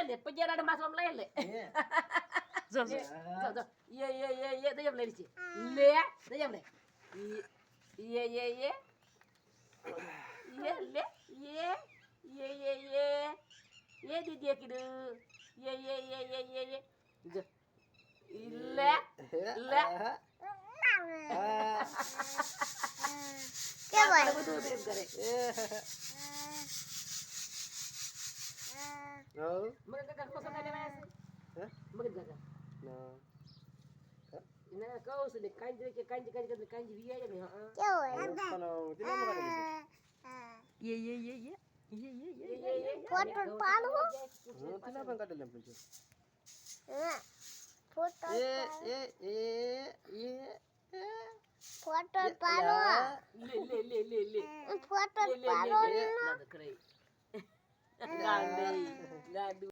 લઈ લે પજેરાડે માથે આમ લઈ લે જો જો જો એ દે એમ લઈ છે લે દે એમ લે એ લે એ દીદી કીધું એ જો લે લે કે ભાઈ બધું પ્રેમ કરે મગર કાકા પસંદ આવે છે મગર કાકા ના કહું છું ને કાંજી વિયા ને હા કે હોય ફોટો પાડવો ફોટો ફોટો પાડવો લે ફોટો પાડવો ગાંડી ગાંડી